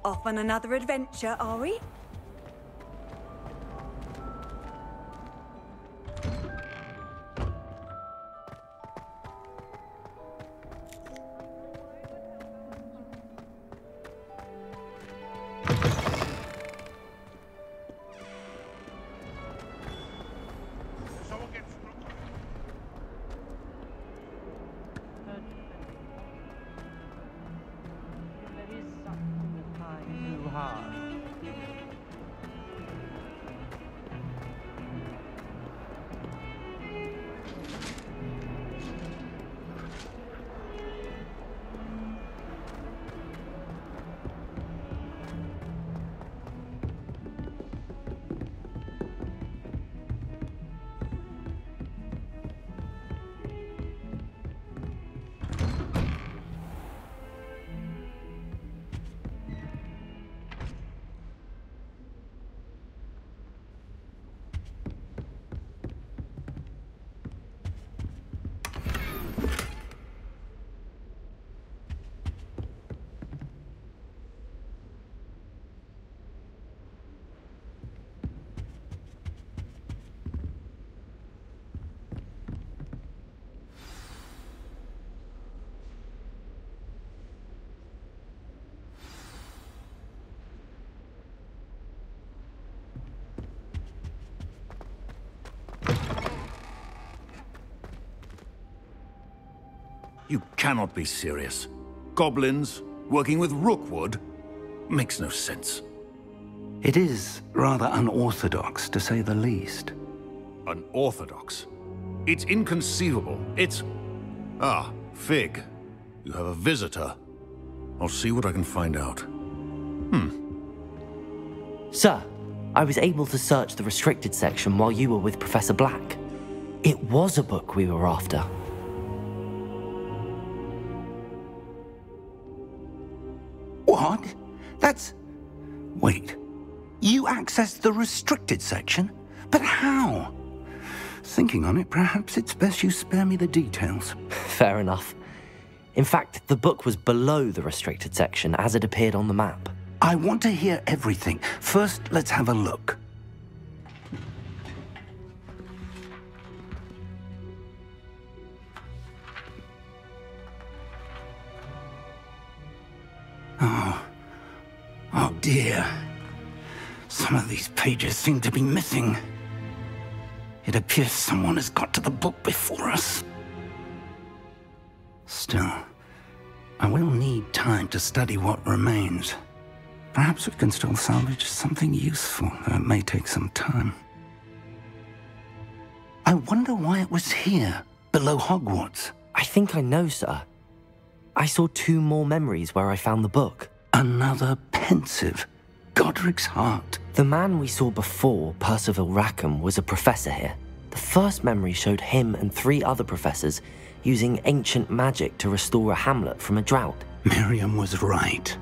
Off on another adventure, are we? You cannot be serious. Goblins working with Rookwood? Makes no sense. It is rather unorthodox, to say the least. Unorthodox? It's inconceivable. It's... Ah, Fig. You have a visitor. I'll see what I can find out. Sir, I was able to search the restricted section while you were with Professor Black. It was a book we were after. What? That's... Wait. You accessed the restricted section? But how? Thinking on it, perhaps it's best you spare me the details. Fair enough. In fact, the book was below the restricted section as it appeared on the map. I want to hear everything. First, let's have a look. Oh dear. Some of these pages seem to be missing. It appears someone has got to the book before us. Still, I will need time to study what remains. Perhaps we can still salvage something useful, though it may take some time. I wonder why it was here, below Hogwarts. I think I know, sir. I saw 2 more memories where I found the book. Another pensive. Godric's heart. The man we saw before, Percival Rackham, was a professor here. The first memory showed him and 3 other professors using ancient magic to restore a hamlet from a drought. Miriam was right.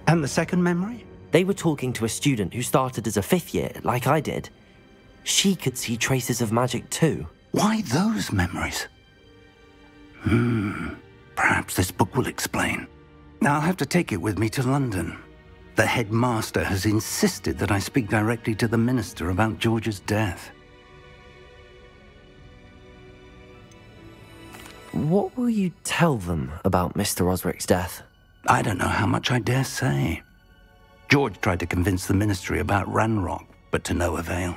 And the second memory? They were talking to a student who started as a 5th year, like I did. She could see traces of magic too. Why those memories? Perhaps this book will explain. I'll have to take it with me to London. The headmaster has insisted that I speak directly to the minister about George's death. What will you tell them about Mr. Osric's death? I don't know how much I dare say. George tried to convince the ministry about Ranrok, but to no avail.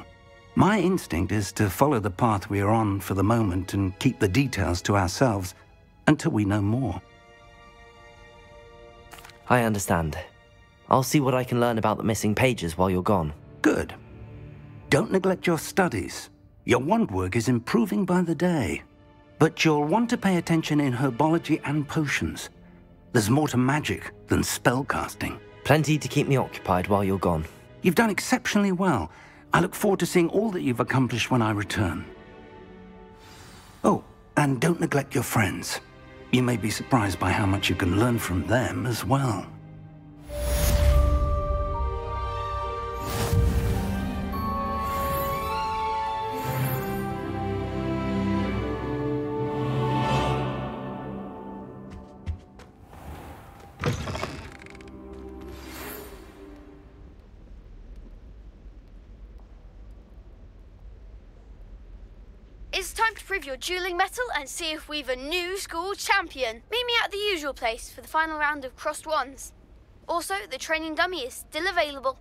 My instinct is to follow the path we are on for the moment and keep the details to ourselves until we know more. I understand. I'll see what I can learn about the missing pages while you're gone. Good. Don't neglect your studies. Your wand work is improving by the day. But you'll want to pay attention in herbology and potions. There's more to magic than spellcasting. Plenty to keep me occupied while you're gone. You've done exceptionally well. I look forward to seeing all that you've accomplished when I return. Oh, and don't neglect your friends. You may be surprised by how much you can learn from them as well. time to prove your dueling mettle and see if we've a new school champion. Meet me at the usual place for the final round of crossed wands. Also, the training dummy is still available.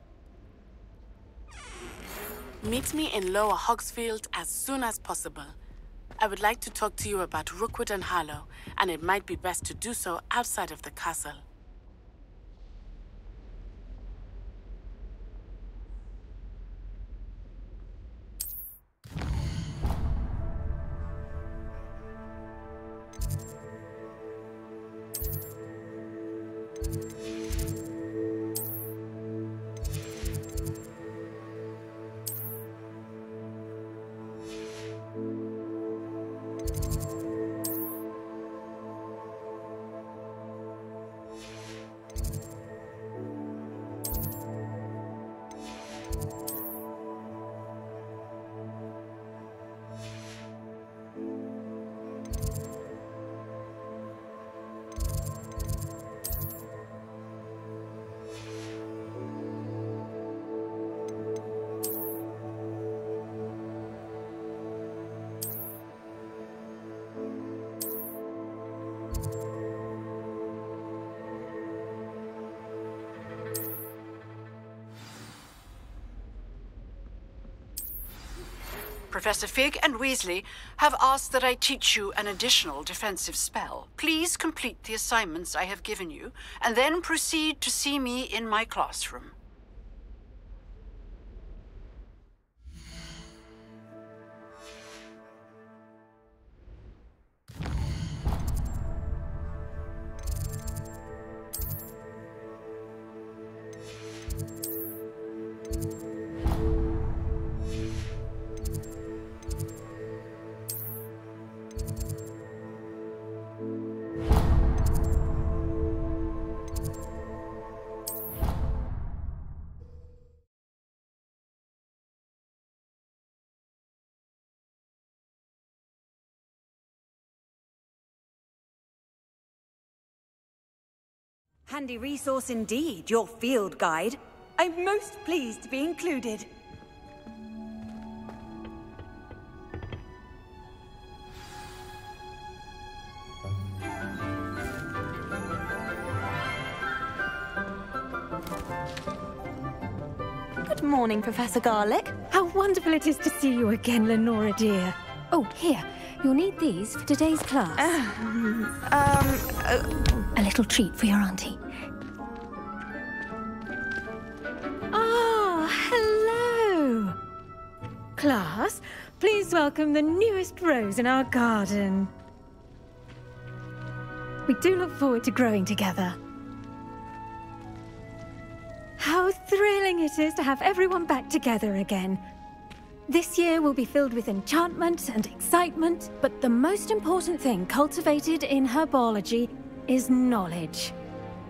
Meet me in Lower Hogsfield as soon as possible. I would like to talk to you about Rookwood and Harlow, and it might be best to do so outside of the castle. Professor Fig and Weasley have asked that I teach you an additional defensive spell. Please complete the assignments I have given you, and then proceed to see me in my classroom. Handy resource indeed, your field guide. I'm most pleased to be included. Good morning, Professor Garlick. How wonderful it is to see you again, Lenora dear. Oh, here. You'll need these for today's class. A little treat for your auntie. Ah, hello. Class, please welcome the newest rose in our garden. We do look forward to growing together. How thrilling it is to have everyone back together again. This year will be filled with enchantment and excitement, but the most important thing cultivated in herbology is knowledge.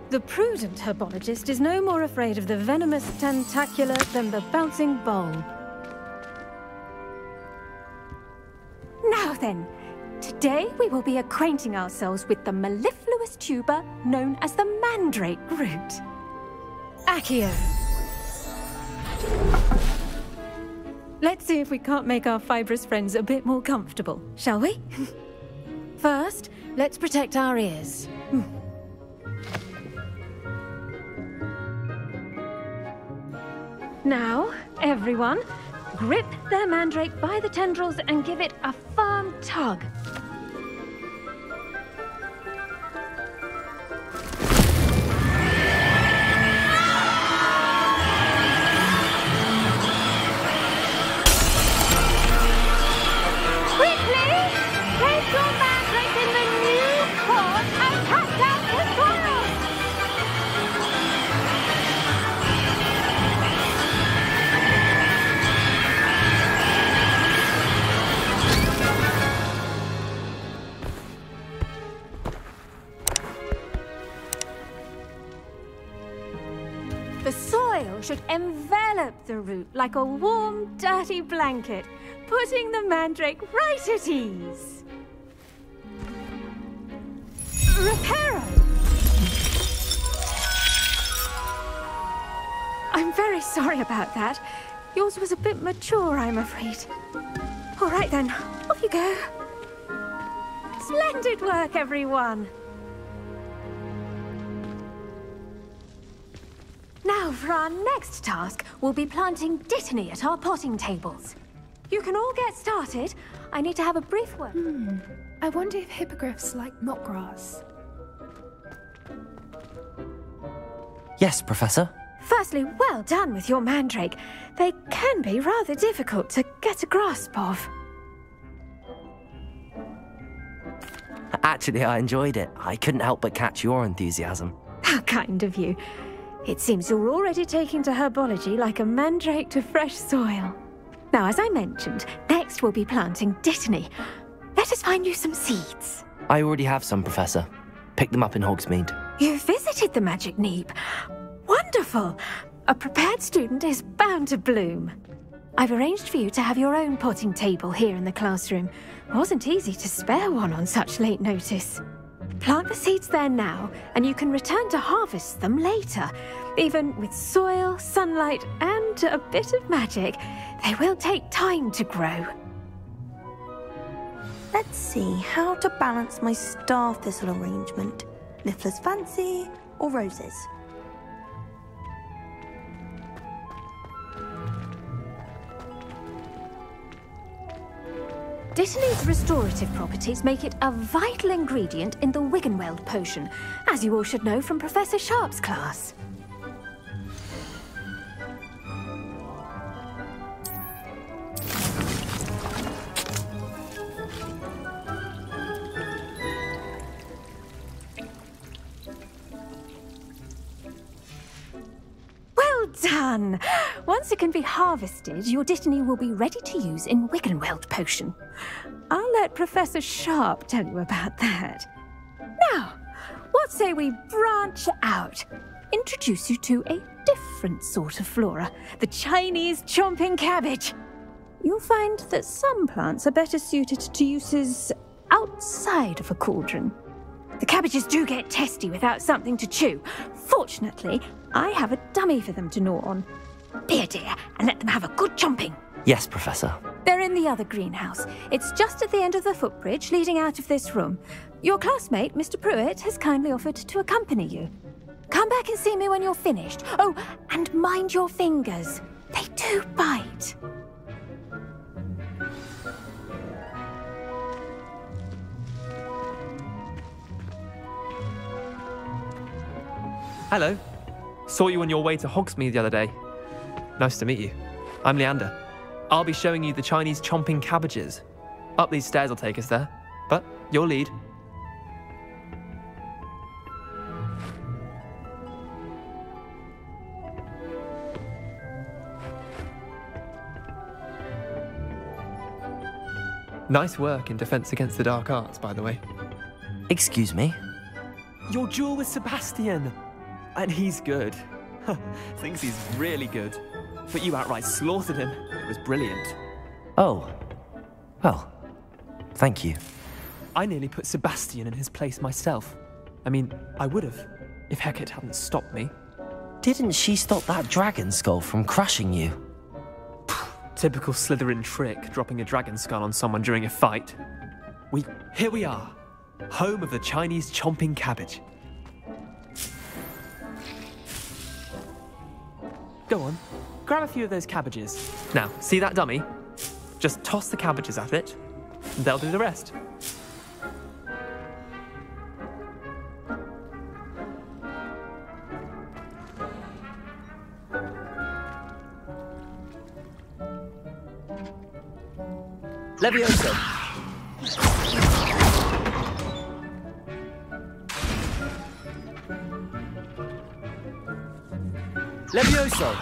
The prudent herbologist is no more afraid of the venomous tentacula than the bouncing bulb. Now then, today we will be acquainting ourselves with the mellifluous tuber known as the mandrake root. Accio. Let's see if we can't make our fibrous friends a bit more comfortable, shall we? First, let's protect our ears. Now, everyone, grip their mandrake by the tendrils and give it a firm tug. Should envelop the root like a warm, dirty blanket, putting the mandrake right at ease. Reparo! I'm very sorry about that. Yours was a bit mature, I'm afraid. All right then, off Off you go. Splendid work, everyone. Now, for our next task, we'll be planting Dittany at our potting tables. You can all get started. I need to have a brief word. I wonder if hippogriffs like knotgrass. Yes, Professor. Firstly, well done with your mandrake. They can be rather difficult to get a grasp of. Actually, I enjoyed it. I couldn't help but catch your enthusiasm. How kind of you. It seems you're already taking to herbology like a mandrake to fresh soil. Now, as I mentioned, next we'll be planting Dittany. Let us find you some seeds. I already have some, Professor. Picked them up in Hogsmeade. You visited the Magic Neep. Wonderful! A prepared student is bound to bloom. I've arranged for you to have your own potting table here in the classroom. Wasn't easy to spare one on such late notice. Plant the seeds there now, and you can return to harvest them later. Even with soil, sunlight, and a bit of magic, they will take time to grow. Let's see how to balance my star thistle arrangement. Niffler's Fancy or roses? Dittany's restorative properties make it a vital ingredient in the Wiggenweld potion, as you all should know from Professor Sharp's class. Well done! Once it can be harvested, your Dittany will be ready to use in Wiggenweld potion. I'll let Professor Sharp tell you about that. Now, what say we branch out? Introduce you to a different sort of flora, the Chinese chomping cabbage. You'll find that some plants are better suited to uses outside of a cauldron. The cabbages do get testy without something to chew. Fortunately, I have a dummy for them to gnaw on. Be a dear and let them have a good chomping. Yes, Professor. They're in the other greenhouse. It's just at the end of the footbridge leading out of this room. Your classmate, Mr. Pruitt, has kindly offered to accompany you. Come back and see me when you're finished. Oh, and mind your fingers. They do bite. Hello. Saw you on your way to Hogsmeade the other day. Nice to meet you. I'm Leander. I'll be showing you the Chinese chomping cabbages. Up these stairs will take us there, but your lead. Nice work in Defense Against the Dark Arts, by the way. Excuse me? Your duel with Sebastian! And he's good. Thinks he's really good. But you outright slaughtered him. It was brilliant. Oh. Well, thank you. I nearly put Sebastian in his place myself. I mean, I would have, if Hecate hadn't stopped me. Didn't she stop that dragon skull from crushing you? Typical Slytherin trick, dropping a dragon skull on someone during a fight. Here we are, home of the Chinese chomping cabbage. Go on, grab a few of those cabbages. Now, see that dummy? Just toss the cabbages at it, and they'll do the rest. Levioso! Levioso!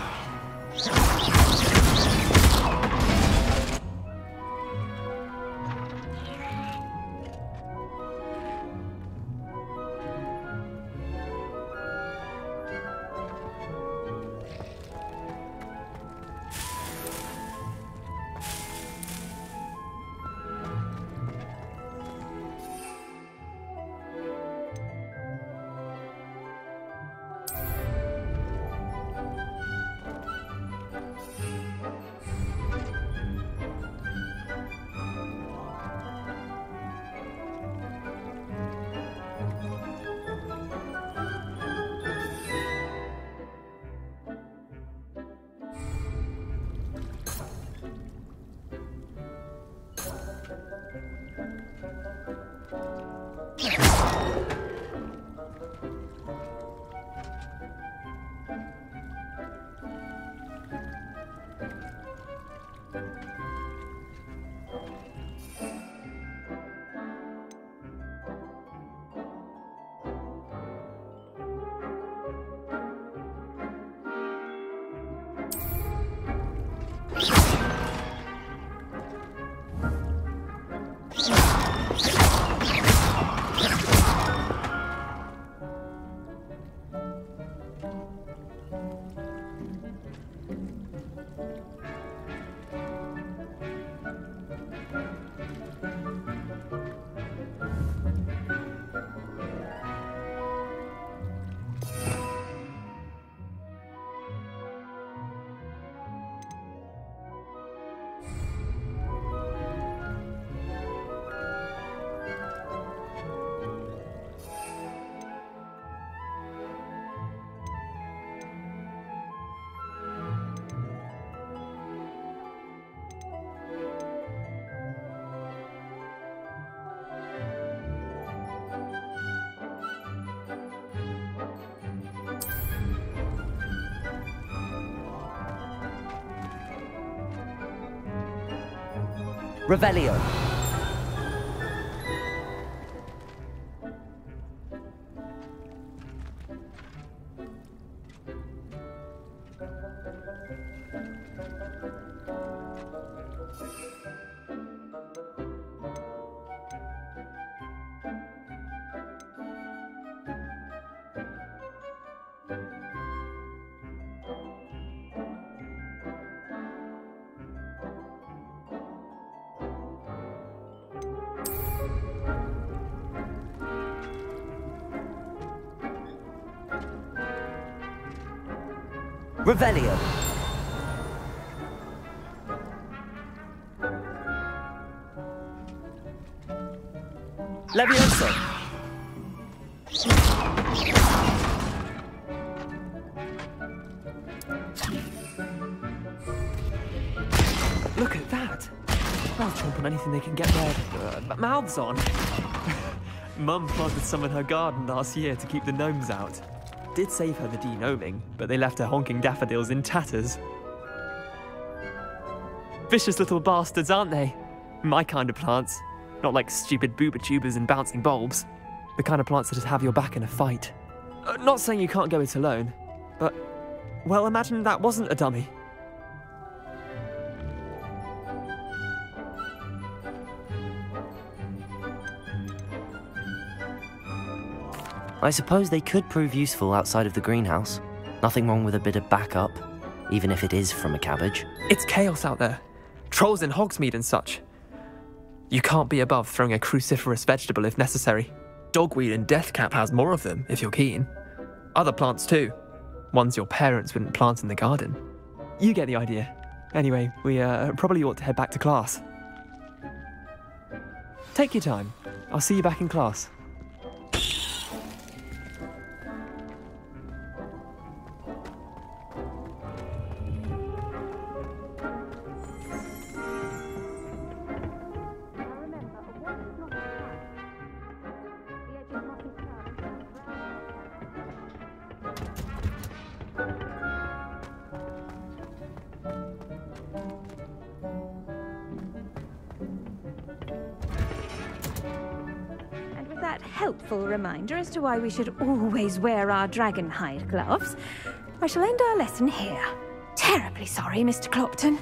Revelio. Revelio. Levioso. Look at that. They'll chomp on anything they can get their mouths on. Mum planted some in her garden last year to keep the gnomes out. Did save her the de-gnoming, but they left her honking daffodils in tatters. Vicious little bastards, aren't they? My kind of plants. Not like stupid booba tubers and bouncing bulbs. The kind of plants that just have your back in a fight. Not saying you can't go it alone, but, well, imagine that wasn't a dummy. I suppose they could prove useful outside of the greenhouse. Nothing wrong with a bit of backup, even if it is from a cabbage. It's chaos out there. Trolls in Hogsmeade and such. You can't be above throwing a cruciferous vegetable if necessary. Dogweed and deathcap has more of them, if you're keen. Other plants too. Ones your parents wouldn't plant in the garden. You get the idea. Anyway, we probably ought to head back to class. Take your time. I'll see you back in class. Helpful reminder as to why we should always wear our dragon hide gloves, I shall end our lesson here. Terribly sorry, Mr. Clopton.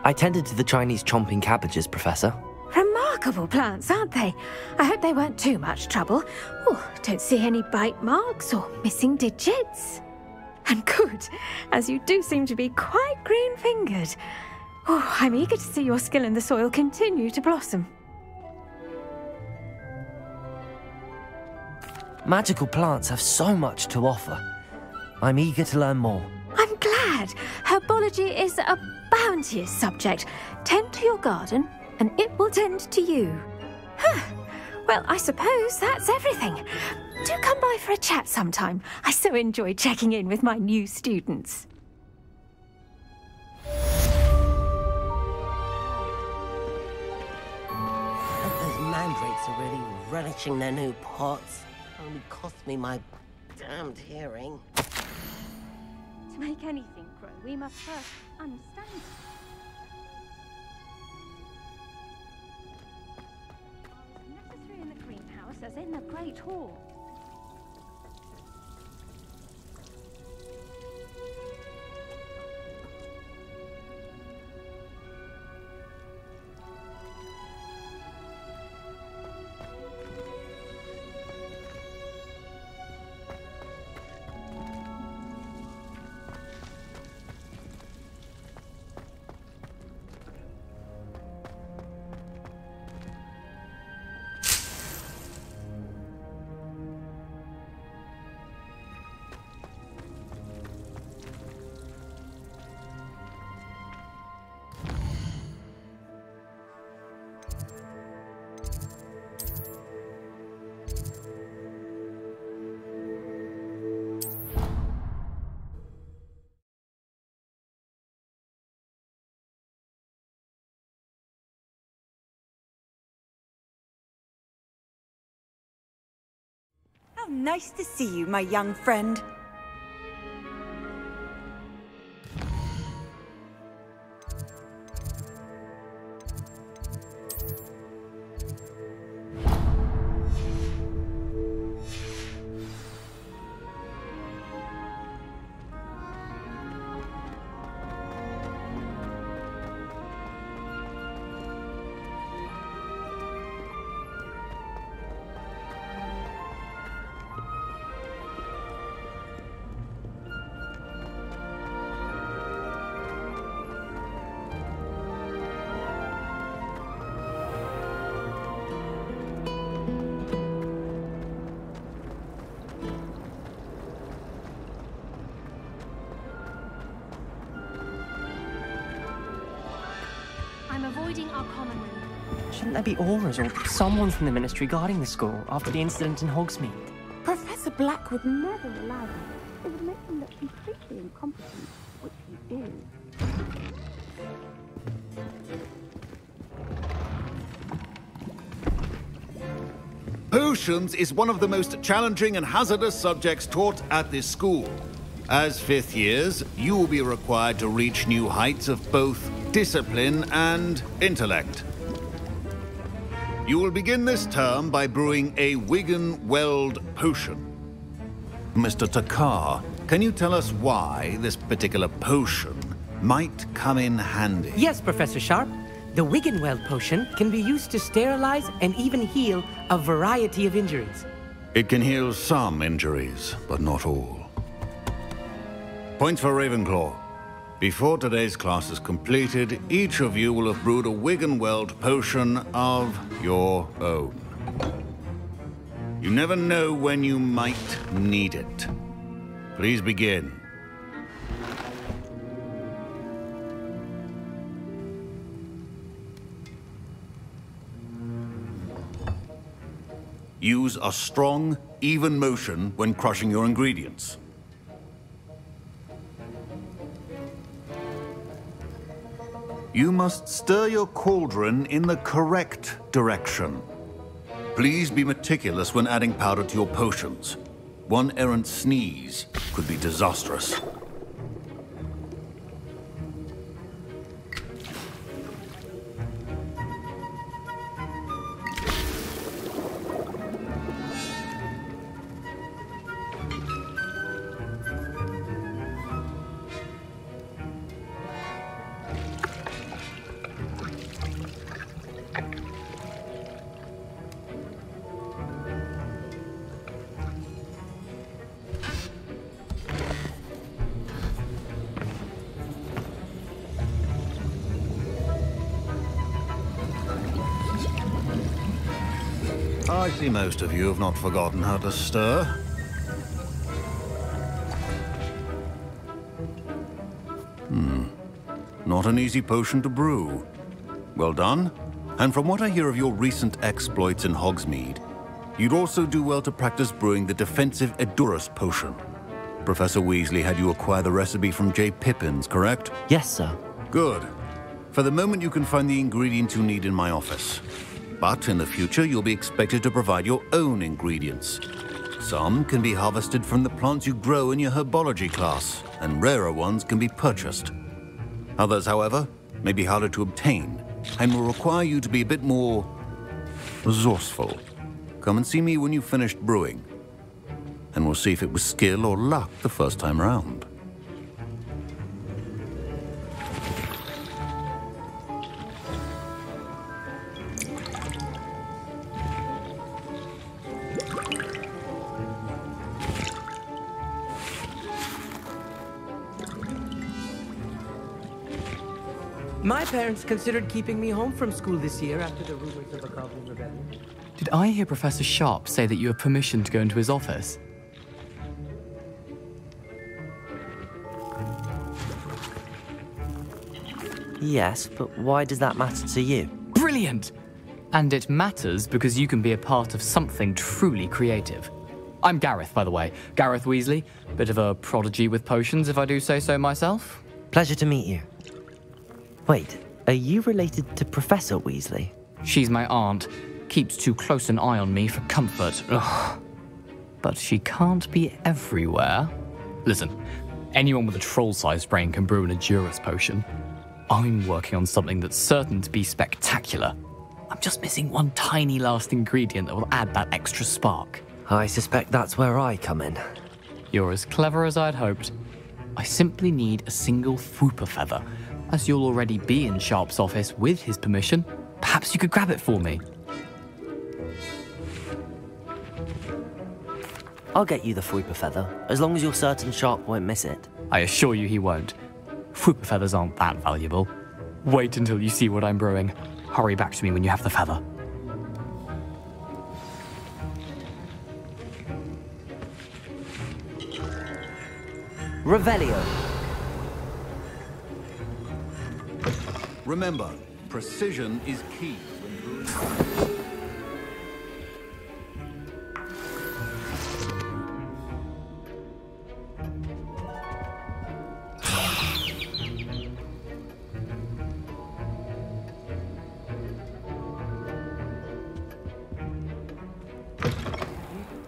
I tended to the Chinese chomping cabbages, Professor. Remarkable plants, aren't they? I hope they weren't too much trouble. Oh, don't see any bite marks or missing digits. And good, as you do seem to be quite green-fingered. Oh, I'm eager to see your skill in the soil continue to blossom. Magical plants have so much to offer. I'm eager to learn more. I'm glad. Herbology is a bounteous subject. Tend to your garden, and it will tend to you. Well, I suppose that's everything. Do come by for a chat sometime. I so enjoy checking in with my new students. Those man mandrakes are really relishing their new pots. Only cost me my damned hearing. To make anything grow, we must first understand it. As necessary in the greenhouse as in the Great Hall. How nice to see you, my young friend. Avoiding our common room. Shouldn't there be auras or someone from the ministry guarding the school after the incident in Hogsmeade? Professor Black would never allow that. It would make him look completely incompetent, which he is. Potions is one of the most challenging and hazardous subjects taught at this school. As fifth years, you will be required to reach new heights of both discipline and intellect. You will begin this term by brewing a Wiggenweld potion. Mr. Thakkar, can you tell us why this particular potion might come in handy? Yes, Professor Sharp. The Wiggenweld potion can be used to sterilize and even heal a variety of injuries. It can heal some injuries, but not all. Points for Ravenclaw. Before today's class is completed, each of you will have brewed a Wiggenweld potion of your own. You never know when you might need it. Please begin. Use a strong, even motion when crushing your ingredients. You must stir your cauldron in the correct direction. Please be meticulous when adding powder to your potions. One errant sneeze could be disastrous. I see most of you have not forgotten how to stir. Not an easy potion to brew. Well done. And from what I hear of your recent exploits in Hogsmeade, you'd also do well to practice brewing the defensive Edurus potion. Professor Weasley had you acquire the recipe from J. Pippin's, correct? Yes, sir. Good. For the moment, you can find the ingredients you need in my office. But in the future, you'll be expected to provide your own ingredients. Some can be harvested from the plants you grow in your herbology class, and rarer ones can be purchased. Others, however, may be harder to obtain, and will require you to be a bit more resourceful. Come and see me when you've finished brewing, and we'll see if it was skill or luck the first time round. My parents considered keeping me home from school this year after the rumors of a goblin rebellion. Did I hear Professor Sharp say that you have permission to go into his office? Yes, but why does that matter to you? Brilliant! And it matters because you can be a part of something truly creative. I'm Gareth, by the way. Gareth Weasley. Bit of a prodigy with potions, if I do say so myself. Pleasure to meet you. Wait, are you related to Professor Weasley? She's my aunt. Keeps too close an eye on me for comfort. Ugh. But she can't be everywhere. Listen, anyone with a troll-sized brain can brew an Adurus potion. I'm working on something that's certain to be spectacular. I'm just missing one tiny last ingredient that will add that extra spark. I suspect that's where I come in. You're as clever as I'd hoped. I simply need a single Fwooper feather. As you'll already be in Sharp's office with his permission, perhaps you could grab it for me. I'll get you the Fwooper feather, as long as you're certain Sharp won't miss it. I assure you he won't. Fwooper feathers aren't that valuable. Wait until you see what I'm brewing. Hurry back to me when you have the feather. Revelio. Remember, precision is key when brewing.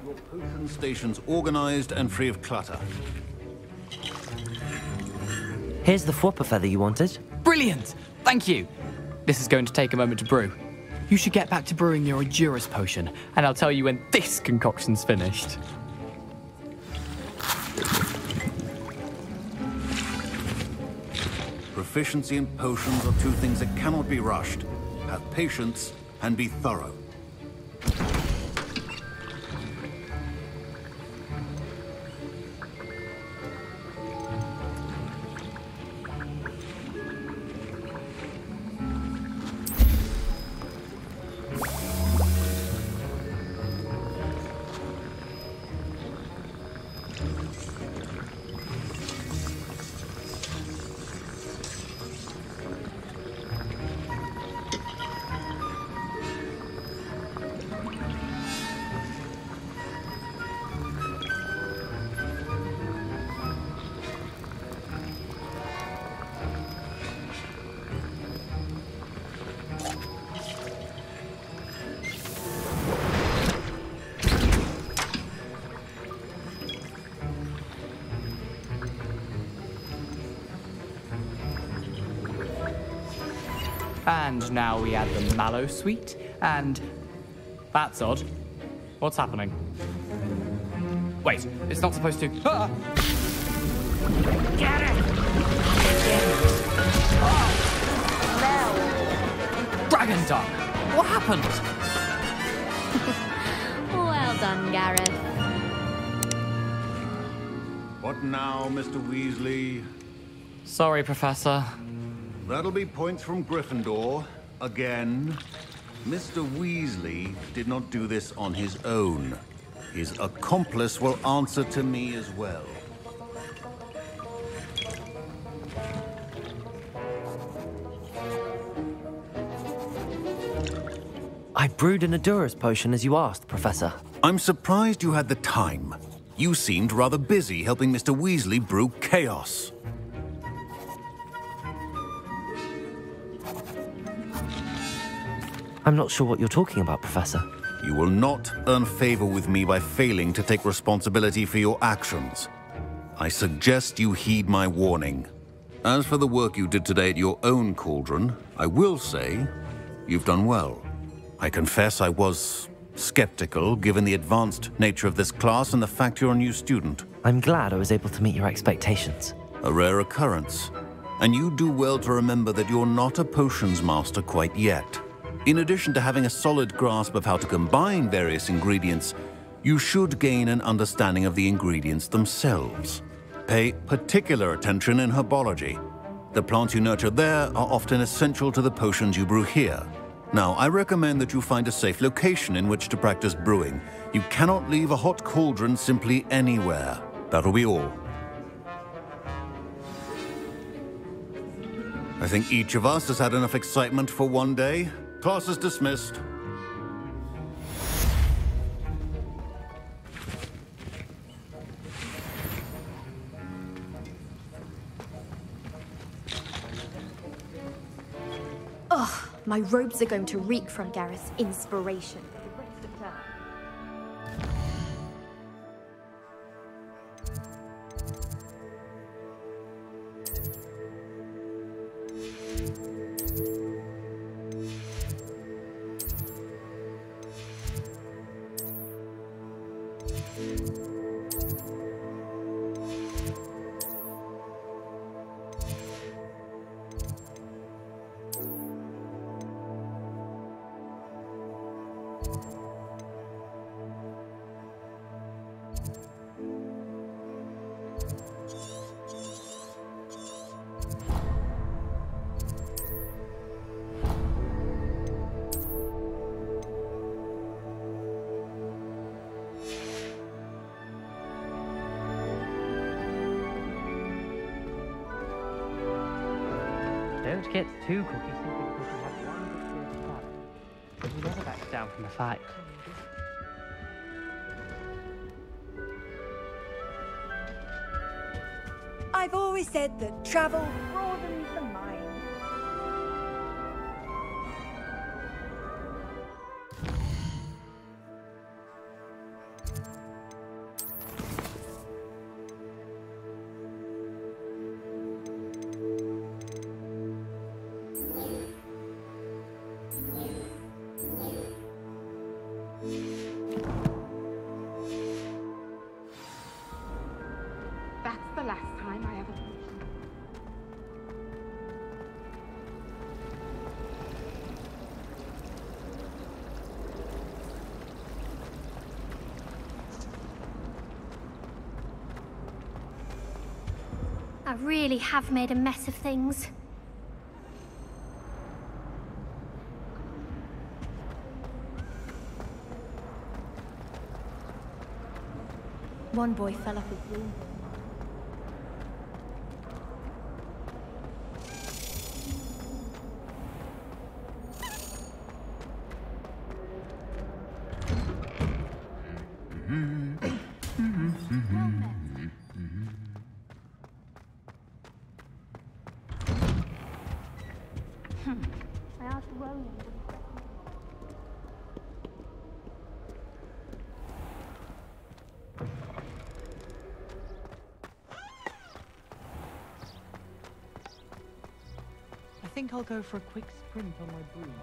Your potion stations organized and free of clutter. Here's the Fwooper feather you wanted. Brilliant! Thank you. This is going to take a moment to brew. You should get back to brewing your Adurus potion, and I'll tell you when this concoction's finished. Proficiency in potions are two things that cannot be rushed. Have patience and be thorough. And now we add the mallow sweet, and... That's odd. What's happening? Wait, it's not supposed to... Ah! Get it! Oh! Dragon Duck! What happened? Well done, Gareth. What now, Mr. Weasley? Sorry, Professor. That'll be points from Gryffindor. Again. Mr. Weasley did not do this on his own. His accomplice will answer to me as well. I brewed an Adurus potion as you asked, Professor. I'm surprised you had the time. You seemed rather busy helping Mr. Weasley brew chaos. I'm not sure what you're talking about, Professor. You will not earn favor with me by failing to take responsibility for your actions. I suggest you heed my warning. As for the work you did today at your own cauldron, I will say you've done well. I confess I was skeptical, given the advanced nature of this class and the fact you're a new student. I'm glad I was able to meet your expectations. A rare occurrence. And you do well to remember that you're not a potions master quite yet. In addition to having a solid grasp of how to combine various ingredients, you should gain an understanding of the ingredients themselves. Pay particular attention in herbology. The plants you nurture there are often essential to the potions you brew here. Now, I recommend that you find a safe location in which to practice brewing. You cannot leave a hot cauldron simply anywhere. That'll be all. I think each of us has had enough excitement for one day. Class is dismissed. Ugh, my robes are going to reek from Gareth's inspiration. Don't get too cookie simply because you have one victorious part. But you never back down from the fight. I've always said that travel broadens the mind. That's the last time I ever played. I really have made a mess of things. One boy fell off his broom. I asked Roland. I think I'll go for a quick sprint on my broom.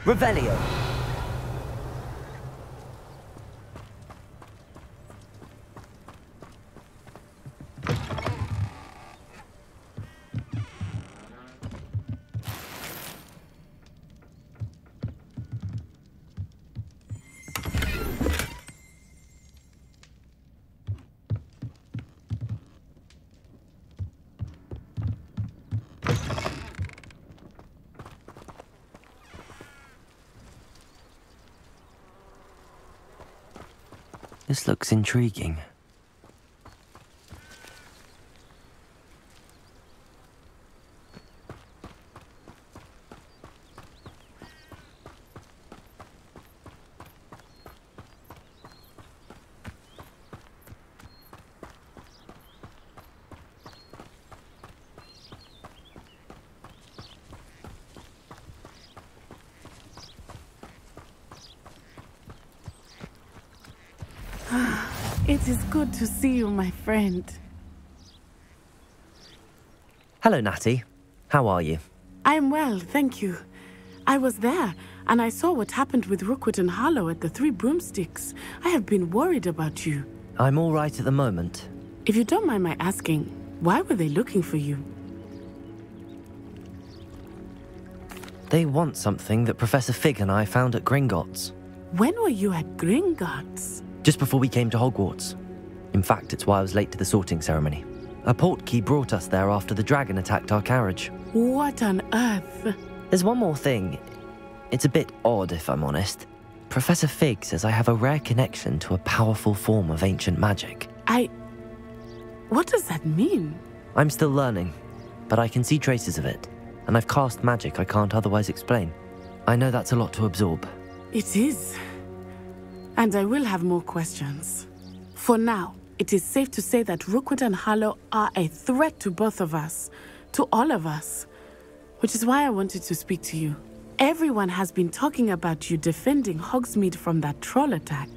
Revelio. This looks intriguing. It is good to see you, my friend. Hello, Natty. How are you? I am well, thank you. I was there, and I saw what happened with Rookwood and Harlow at the Three Broomsticks. I have been worried about you. I'm all right at the moment. If you don't mind my asking, why were they looking for you? They want something that Professor Fig and I found at Gringotts. When were you at Gringotts? Just before we came to Hogwarts. In fact, it's why I was late to the sorting ceremony. A portkey brought us there after the dragon attacked our carriage. What on earth? There's one more thing. It's a bit odd, if I'm honest. Professor Fig says I have a rare connection to a powerful form of ancient magic. What does that mean? I'm still learning, but I can see traces of it, and I've cast magic I can't otherwise explain. I know that's a lot to absorb. It is. And I will have more questions. For now, it is safe to say that Rookwood and Harlow are a threat to both of us, to all of us, which is why I wanted to speak to you. Everyone has been talking about you defending Hogsmeade from that troll attack.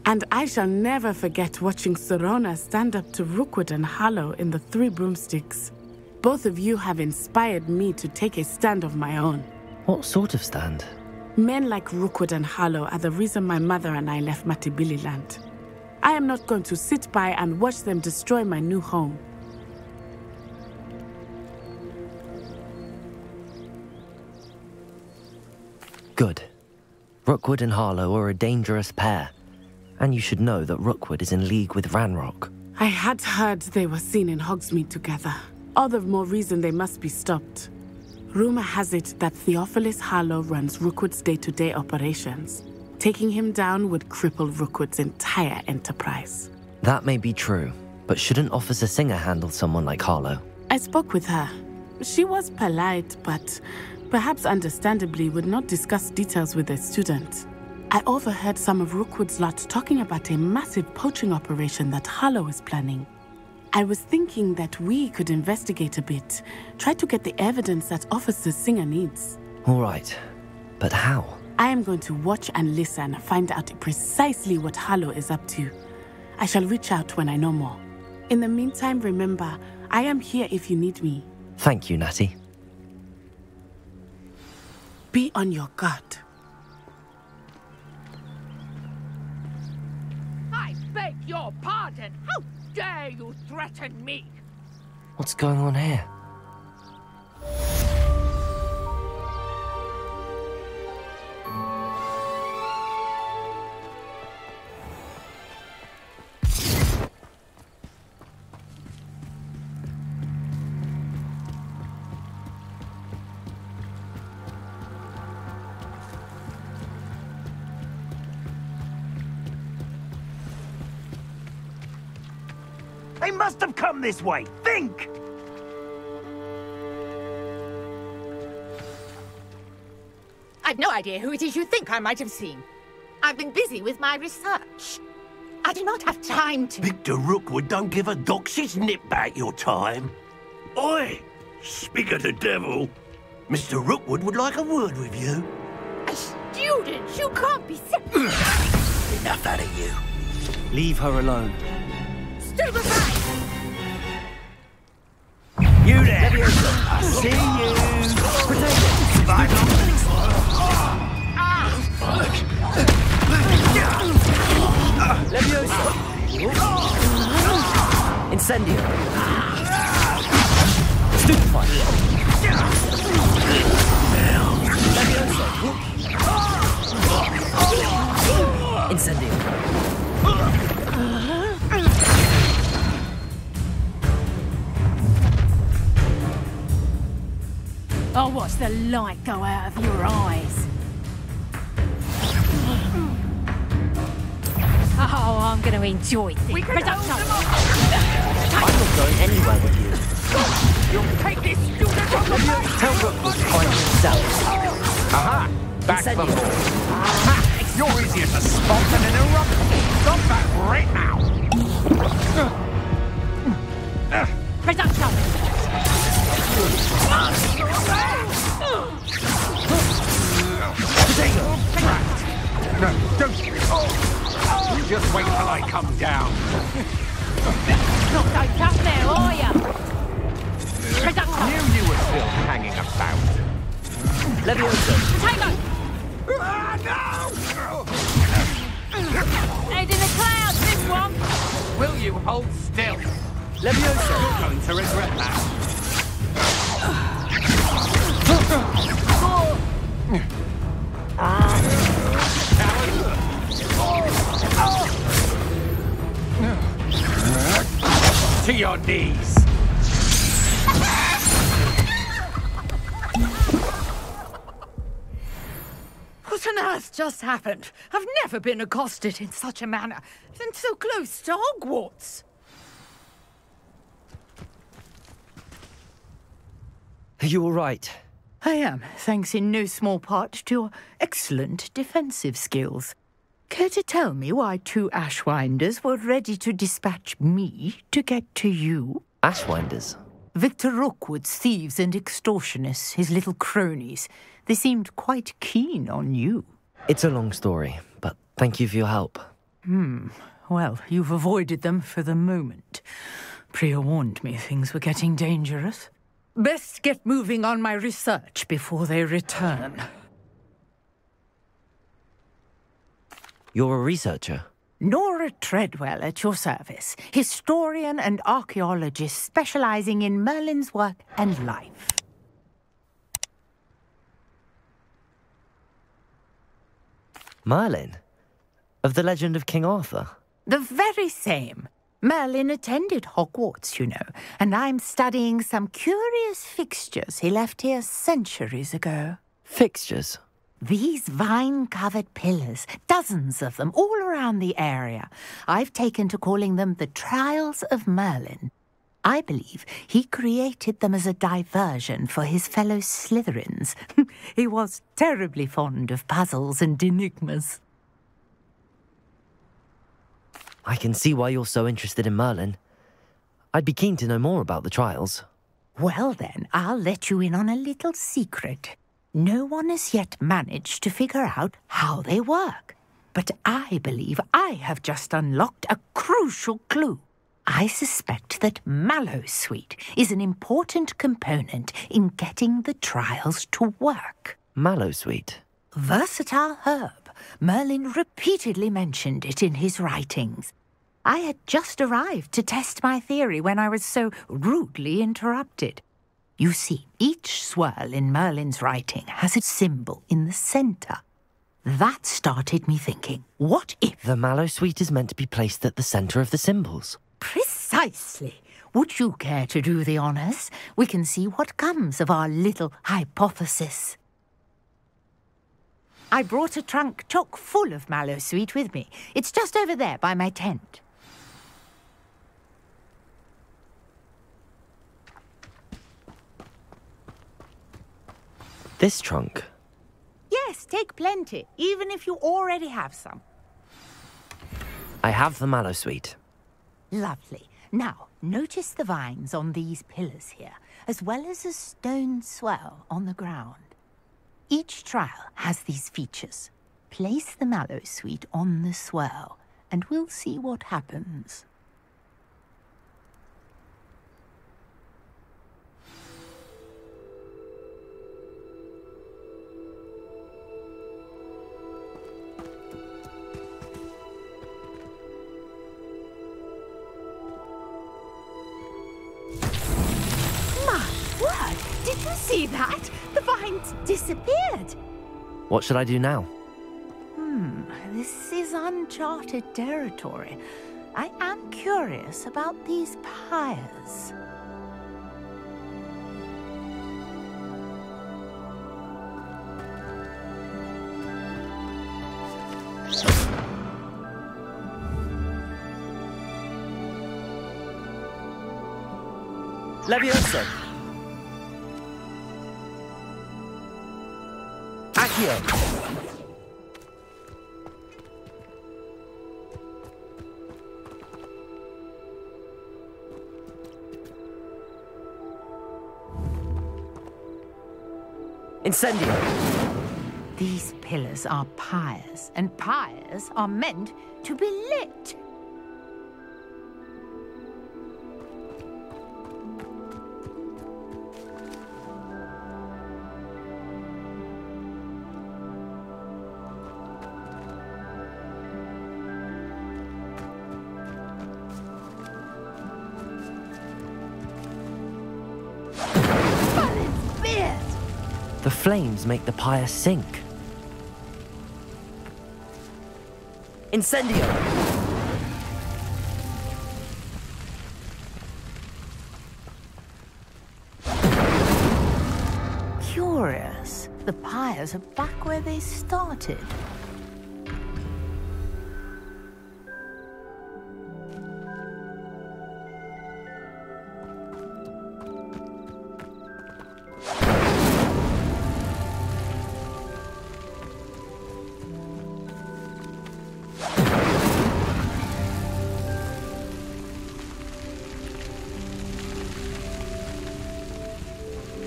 And I shall never forget watching Sorona stand up to Rookwood and Harlow in the Three Broomsticks. Both of you have inspired me to take a stand of my own. What sort of stand? Men like Rookwood and Harlow are the reason my mother and I left Matibili land. I am not going to sit by and watch them destroy my new home. Good. Rookwood and Harlow are a dangerous pair, and you should know that Rookwood is in league with Ranrok. I had heard they were seen in Hogsmeade together. All the more reason they must be stopped. Rumor has it that Theophilus Harlow runs Rookwood's day-to-day operations. Taking him down would cripple Rookwood's entire enterprise. That may be true, but shouldn't Officer Singer handle someone like Harlow? I spoke with her. She was polite, but perhaps understandably would not discuss details with a student. I overheard some of Rookwood's lot talking about a massive poaching operation that Harlow is planning. I was thinking that we could investigate a bit, try to get the evidence that Officer Singer needs. All right, but how? I am going to watch and listen, find out precisely what Harlow is up to. I shall reach out when I know more. In the meantime, remember, I am here if you need me. Thank you, Natty. Be on your guard. I beg your pardon. How dare you threaten me? What's going on here? They must have come this way. Think! I've no idea who it is you think I might have seen. I've been busy with my research. I do not have time to... Victor Rookwood don't give a dox's nip back your time. Oi! Speak of the devil. Mr. Rookwood would like a word with you. A student? You can't be... Enough out of you. Leave her alone. Stupefy! You there! I see you! Protagonist! Incendio! Stupefy! Levioso! Incendio! I'll watch the light go out of your eyes. Oh, I'm going to enjoy this. We can hold them up. I'm not going anywhere with you. You'll take this student on the back. Tell Rookwood to find himself. Aha! Back the ball. Ha! You're easier to spot than an eruption. Stop that right now! Reduction! Potato! No, don't! You just wait till I come down. Not so tough now, are you? Reduction! Knew you were still hanging about. Levioso! Potato! Head in the clouds, this one! Will you hold still? Levioso! You're going to regret that. To your knees. What on earth just happened? I've never been accosted in such a manner, and so close to Hogwarts. Are you all right? I am, thanks in no small part to your excellent defensive skills. Care to tell me why 2 Ashwinders were ready to dispatch me to get to you? Ashwinders? Victor Rookwood's thieves and extortionists, his little cronies. They seemed quite keen on you. It's a long story, but thank you for your help. Well, you've avoided them for the moment. Priya warned me things were getting dangerous. Best get moving on my research before they return. You're a researcher? Nora Treadwell at your service, historian and archaeologist specializing in Merlin's work and life. Merlin? Of the legend of King Arthur? The very same. Merlin attended Hogwarts, you know, and I'm studying some curious fixtures he left here centuries ago. Fixtures? These vine-covered pillars, dozens of them, all around the area. I've taken to calling them the Trials of Merlin. I believe he created them as a diversion for his fellow Slytherins. He was terribly fond of puzzles and enigmas. I can see why you're so interested in Merlin. I'd be keen to know more about the trials. Well then, I'll let you in on a little secret. No one has yet managed to figure out how they work. But I believe I have just unlocked a crucial clue. I suspect that Mallowsweet is an important component in getting the trials to work. Mallowsweet? Versatile herb. Merlin repeatedly mentioned it in his writings. I had just arrived to test my theory when I was so rudely interrupted. You see, each swirl in Merlin's writing has a symbol in the centre. That started me thinking, what if... The Mallowsweet is meant to be placed at the centre of the symbols. Precisely. Would you care to do the honours? We can see what comes of our little hypothesis. I brought a trunk chock full of Mallowsweet with me. It's just over there by my tent. This trunk? Yes, take plenty, even if you already have some. I have the Mallowsweet. Lovely. Now, notice the vines on these pillars here, as well as a stone swell on the ground. Each trial has these features. Place the Mallowsweet on the swirl, and we'll see what happens. see that? The vines disappeared. What should I do now? This is uncharted territory. I am curious about these pyres. Leviosa! Accio! Incendio! These pillars are pyres, and pyres are meant to be lit. The flames make the pyre sink. Incendio! Curious. The pyres are back where they started.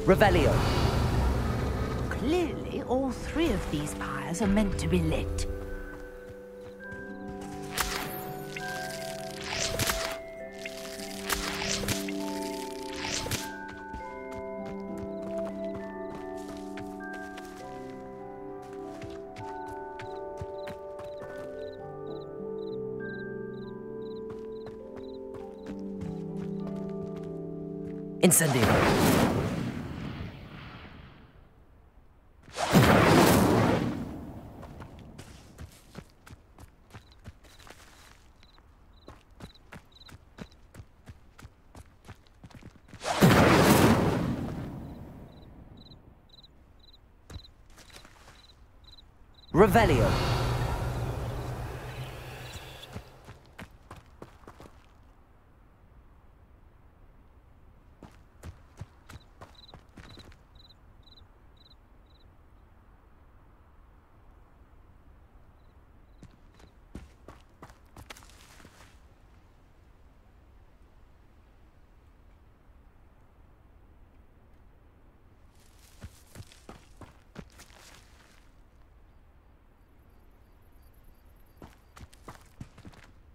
Revelio. Clearly, all three of these pyres are meant to be lit. Incendio. Revelio.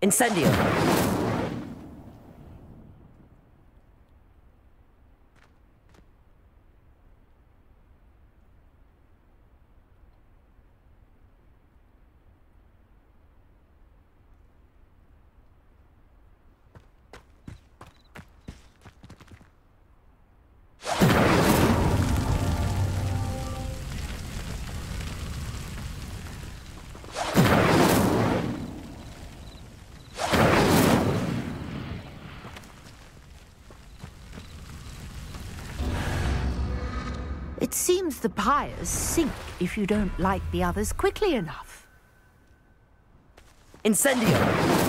Incendio. It seems the pyres sink if you don't light the others quickly enough. Incendio.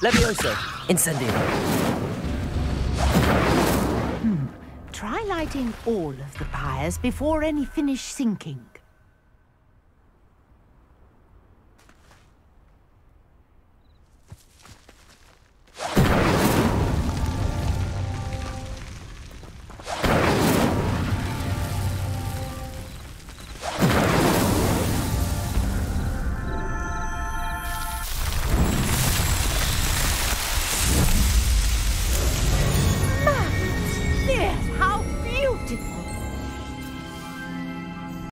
Leviosa. Incendio. Try lighting all of the pyres before any finish sinking.